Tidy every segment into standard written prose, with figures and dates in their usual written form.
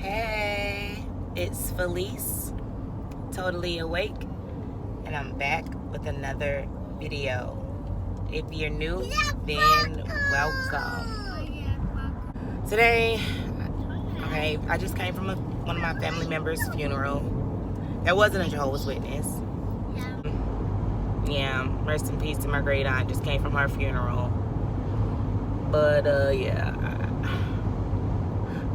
Hey, it's Felice, totally awake, and I'm back with another video. If you're new, then welcome. Today, okay, I just came from one of my family members' funeral. That wasn't a Jehovah's Witness. Yeah, rest in peace to my great aunt. Just came from her funeral. But yeah,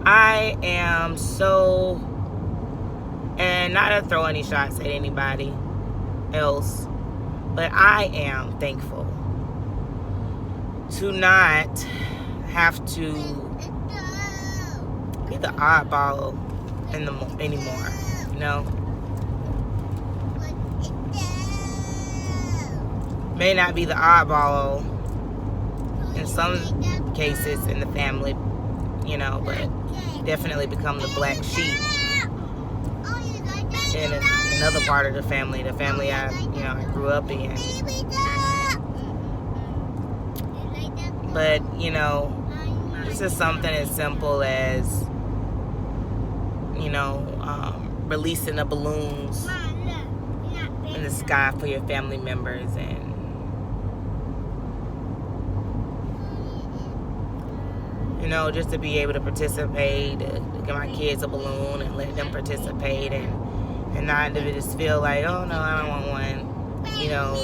I am so, and not to throw any shots at anybody else, but I am thankful to not have to be the oddball anymore, you know. May not be the oddball in some cases in the family, you know, but definitely become the black sheep in another part of the family I grew up in. But, you know, this is something as simple as, you know, releasing the balloons in the sky for your family members, and you know, just to be able to participate, to give my kids a balloon and let them participate, and not to just feel like, oh no, I don't want one, you know,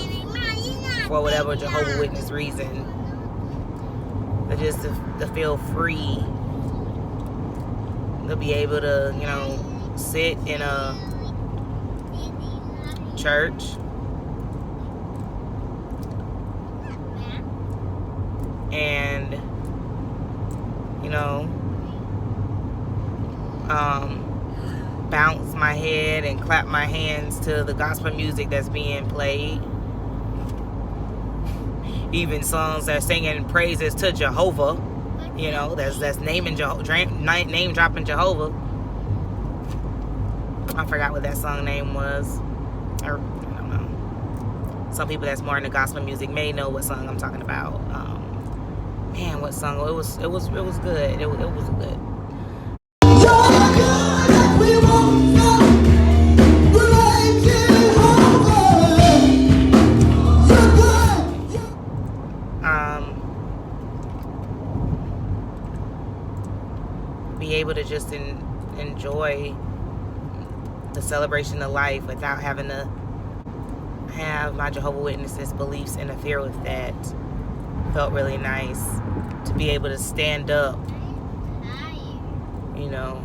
for whatever Jehovah's Witness reason. But just to feel free, to be able to, you know, sit in a church and, you know, bounce my head and clap my hands to the gospel music that's being played. Even songs that are singing praises to Jehovah, you know, that's name dropping Jehovah. I forgot what that song name was. I don't know. Some people that's more into gospel music may know what song I'm talking about. Man, what song? It was good. It was good. Be able to just enjoy the celebration of life without having to have my Jehovah's Witnesses beliefs interfere with that. Felt really nice to be able to stand up, you know,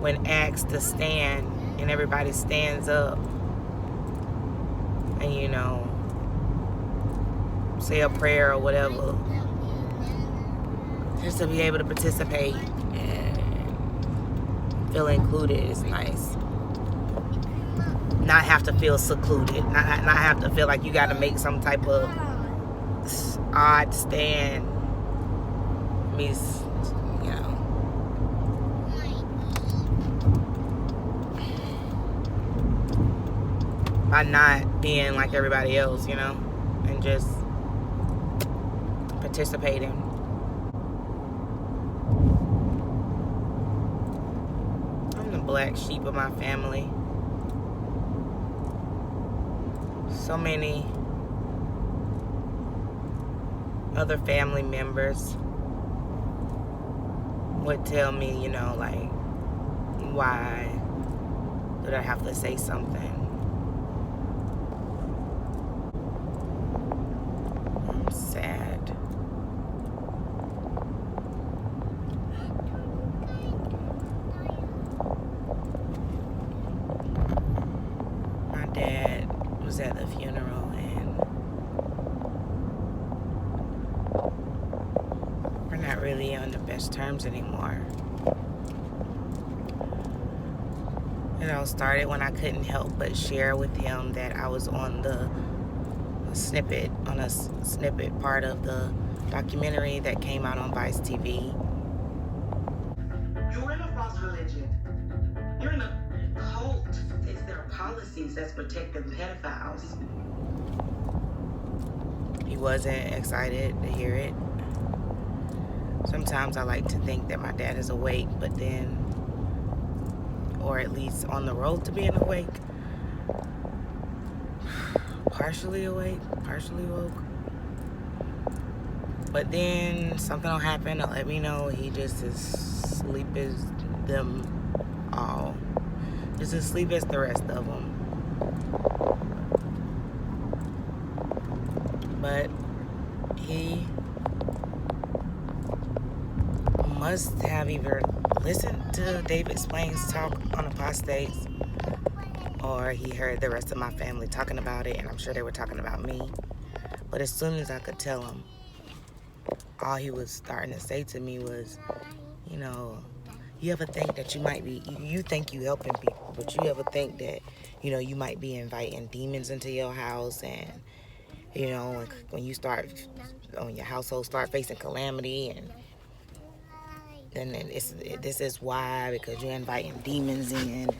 when asked to stand, and everybody stands up and, you know, say a prayer or whatever. Just to be able to participate and feel included is nice. Not have to feel secluded. Not have to feel like you got to make some type of odd stand. Means, you know, by not being like everybody else, you know, and just participating. I'm the black sheep of my family. So many other family members would tell me, you know, like, why did I have to say something? I'm sad. My dad was at the funeral, and we're not really on the best terms anymore. It all started when I couldn't help but share with him that I was on a snippet part of the documentary that came out on Vice TV. You're in a false religion. You're in a cult. It's their policies that's protecting pedophiles. He wasn't excited to hear it. Sometimes I like to think that my dad is awake, but then, or at least on the road to being awake, partially awake, partially woke. But then something will happen to let me know he just as asleep as them all. Just as asleep as the rest of them. But he must have either listened to David Splane's talk on apostates, or he heard the rest of my family talking about it, and I'm sure they were talking about me. But as soon as I could tell him, all he was starting to say to me was, you know, you ever think that you might be, you think you helping people, but you ever think that, you know, you might be inviting demons into your house, and, you know, when you start, when your household start facing calamity, and then this is why, because you're inviting demons in.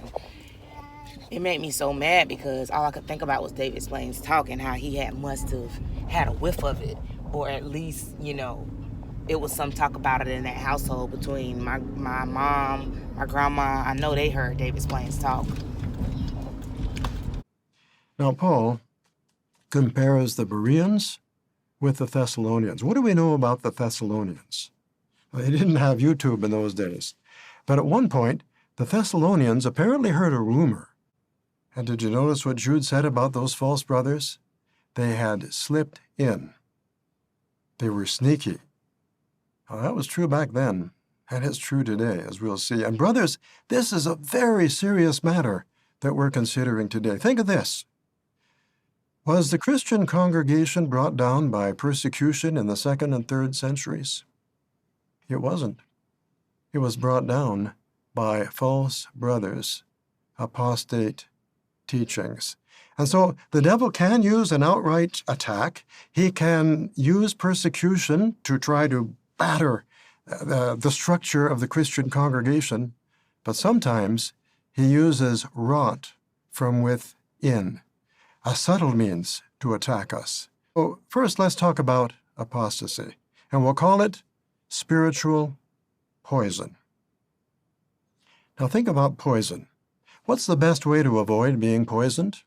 It made me so mad because all I could think about was David Splane's talk and how he must have had a whiff of it, or at least, you know, it was some talk about it in that household between my mom, my grandma. I know they heard David Splane's talk. Now, Paul compares the Bereans with the Thessalonians. What do we know about the Thessalonians? Well, they didn't have YouTube in those days. But at one point, the Thessalonians apparently heard a rumor. And did you notice what Jude said about those false brothers? They had slipped in. They were sneaky. Well, that was true back then, and it's true today, as we'll see. And brothers, this is a very serious matter that we're considering today. Think of this. Was the Christian congregation brought down by persecution in the 2nd and 3rd centuries? It wasn't. It was brought down by false brothers, apostate teachings. And so the devil can use an outright attack. He can use persecution to try to batter the structure of the Christian congregation, but sometimes he uses rot from within, a subtle means to attack us. So first, let's talk about apostasy, and we'll call it spiritual poison. Now think about poison. What's the best way to avoid being poisoned?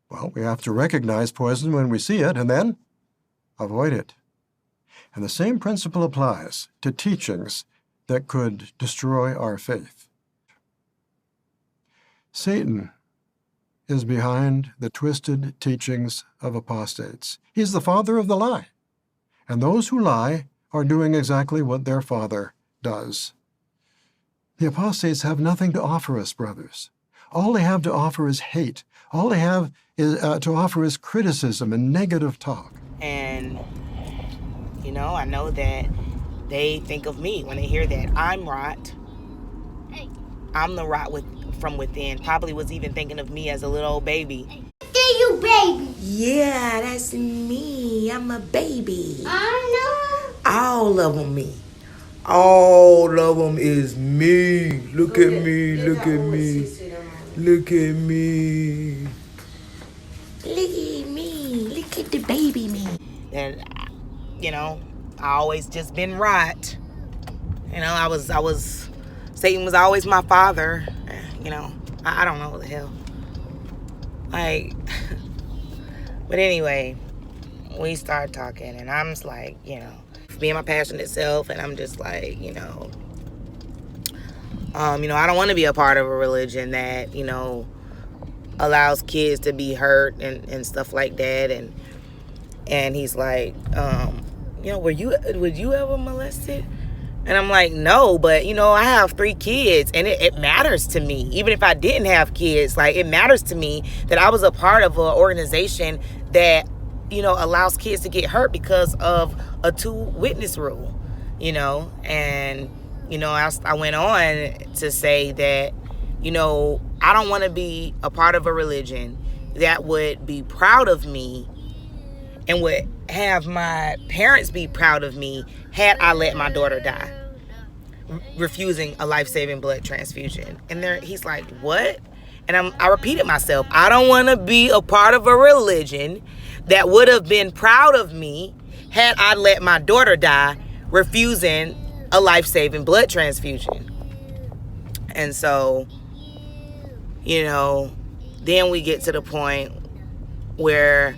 Well, we have to recognize poison when we see it and then avoid it. And the same principle applies to teachings that could destroy our faith. Satan is behind the twisted teachings of apostates. He's the father of the lie. And those who lie are doing exactly what their father does. The apostates have nothing to offer us, brothers. All they have to offer is hate. All they have is to offer is criticism and negative talk. And, you know, I know that they think of me when they hear that I'm rot. I'm the rot from within. Probably was even thinking of me as a little old baby. You baby. Yeah, that's me. I'm a baby. I know. All of them me. All of them is me. Look at me. Look at me. Look at me. Look at me. Look at the baby me. And, you know, I always just been right. You know, I was, Satan was always my father. You know, I don't know what the hell. Like, but anyway, we start talking, and I'm just like, you know, being my passionate self, and I'm just like, you know, I don't want to be a part of a religion that, you know, allows kids to be hurt and stuff like that. And he's like, you know, would you ever molested? And I'm like, no, but, you know, I have 3 kids, and it matters to me. Even if I didn't have kids, like, it matters to me that I was a part of an organization that, you know, allows kids to get hurt because of a 2-witness rule, you know. And, you know, I went on to say that, you know, I don't want to be a part of a religion that would be proud of me and would have my parents be proud of me had I let my daughter die, refusing a life-saving blood transfusion. And he's like, what? And I repeated myself. I don't want to be a part of a religion that would have been proud of me had I let my daughter die, refusing a life-saving blood transfusion. And so, you know, then we get to the point where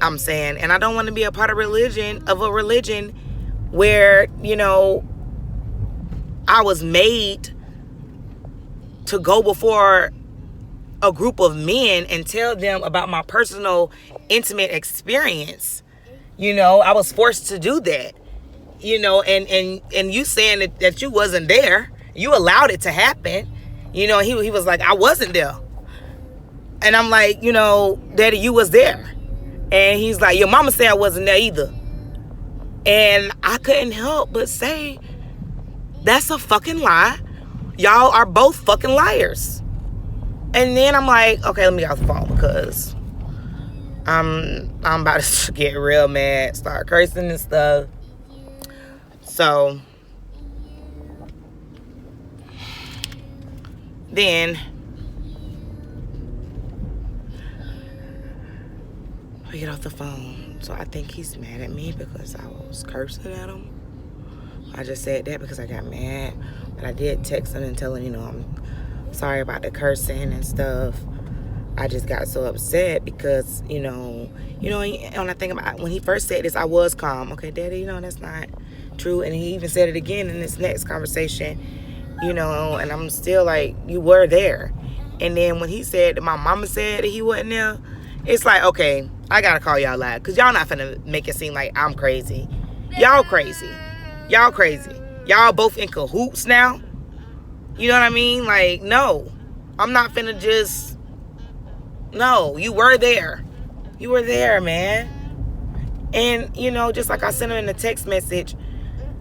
I'm saying, and I don't want to be a part of a religion where, you know, I was made to go before a group of men and tell them about my personal, intimate experience. You know, I was forced to do that. You know, and you saying that you wasn't there, you allowed it to happen. You know, he was like, I wasn't there. And I'm like, you know, Daddy, you was there. And he's like, your mama said I wasn't there either. And I couldn't help but say, that's a fucking lie. Y'all are both fucking liars. And then I'm like, okay, let me get off the phone because I'm about to get real mad, start cursing and stuff. So then we get off the phone. So I think he's mad at me because I was cursing at him. I just said that because I got mad. But I did text him and tell him, you know, I'm sorry about the cursing and stuff. I just got so upset because, you know, when I think about when he first said this, I was calm. Okay, Daddy, you know, that's not true. And he even said it again in this next conversation, you know, and I'm still like, you were there. And then when he said that my mama said that he wasn't there, it's like, okay, I gotta call y'all live because y'all not finna make it seem like I'm crazy. Y'all crazy. Y'all crazy. Y'all both in cahoots now. You know what I mean? Like, no, I'm not finna just, no, you were there. You were there, man. And, you know, just like I sent him in the text message,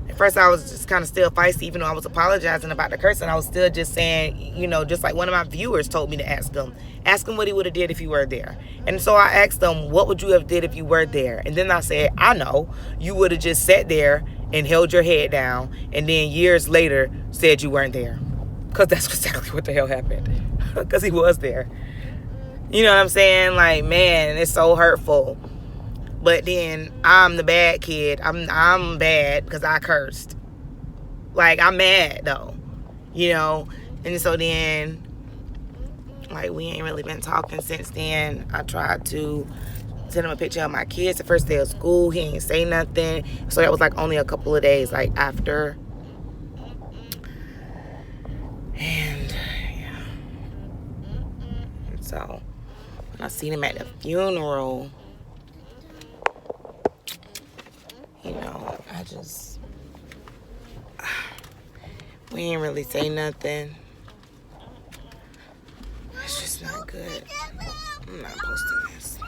at first I was just kind of still feisty, even though I was apologizing about the cursing. I was still just saying, you know, just like one of my viewers told me to ask him what he would have did if you were there. And so I asked him, what would you have did if you were there? And then I said, I know, you would have just sat there and held your head down and then years later said you weren't there. Because that's exactly what the hell happened. Because he was there. You know what I'm saying? Like, man, it's so hurtful. But then I'm the bad kid. I'm bad because I cursed. Like, I'm mad though, you know. And so then, like, we ain't really been talking since then. I tried to send him a picture of my kids the first day of school. He ain't say nothing. So that was like only a couple of days like after. And yeah. And so when I seen him at the funeral, you know, we ain't really say nothing. It's just not good. I'm not posting this.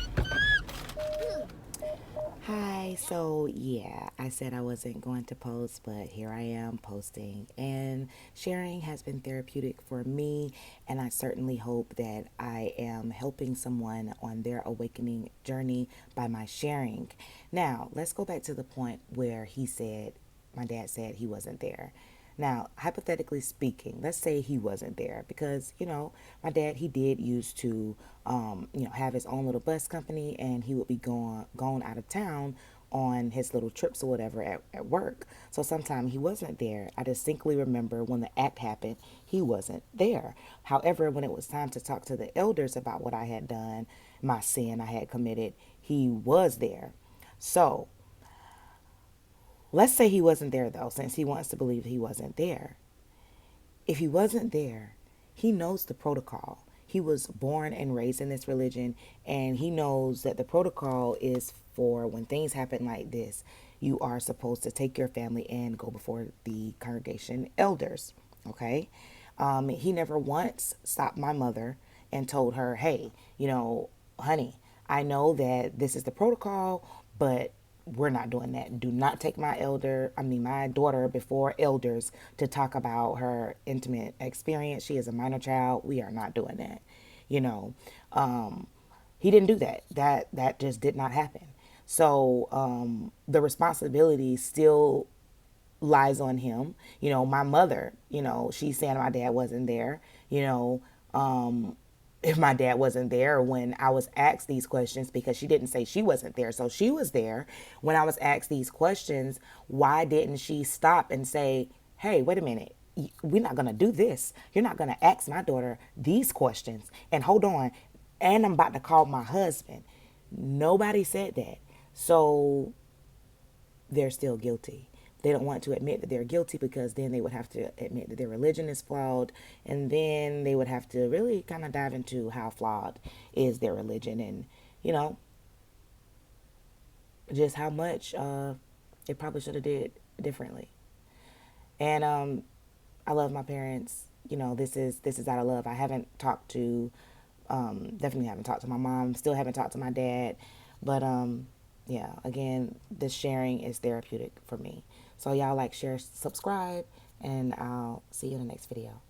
Hi, so yeah, I said I wasn't going to post, but here I am posting. And sharing has been therapeutic for me, and I certainly hope that I am helping someone on their awakening journey by my sharing. Now, let's go back to the point where my dad said he wasn't there. Now, hypothetically speaking, let's say he wasn't there because, you know, my dad, he did used to, you know, have his own little bus company, and he would be going out of town on his little trips or whatever at work. So sometimes he wasn't there. I distinctly remember when the act happened, he wasn't there. However, when it was time to talk to the elders about what I had done, my sin I had committed, he was there. So let's say he wasn't there, though, since he wants to believe he wasn't there. If he wasn't there, he knows the protocol. He was born and raised in this religion, and he knows that the protocol is for when things happen like this, you are supposed to take your family and go before the congregation elders, okay? He never once stopped my mother and told her, hey, you know, honey, I know that this is the protocol, but we're not doing that. Do not take my daughter before elders to talk about her intimate experience. She is a minor child. We are not doing that. You know, he didn't do that. That just did not happen. So the responsibility still lies on him. You know, my mother, you know, she's saying my dad wasn't there. You know, if my dad wasn't there when I was asked these questions, because she didn't say she wasn't there. So she was there when I was asked these questions. Why didn't she stop and say, hey, wait a minute. We're not going to do this. You're not going to ask my daughter these questions. And hold on. And I'm about to call my husband. Nobody said that. So they're still guilty. They don't want to admit that they're guilty, because then they would have to admit that their religion is flawed, and then they would have to really kind of dive into how flawed is their religion, and just how much they probably should have did differently. And I love my parents. This is out of love. I haven't talked to, definitely haven't talked to my mom. Still haven't talked to my dad, but yeah, again, this sharing is therapeutic for me. So y'all like, share, subscribe, and I'll see you in the next video.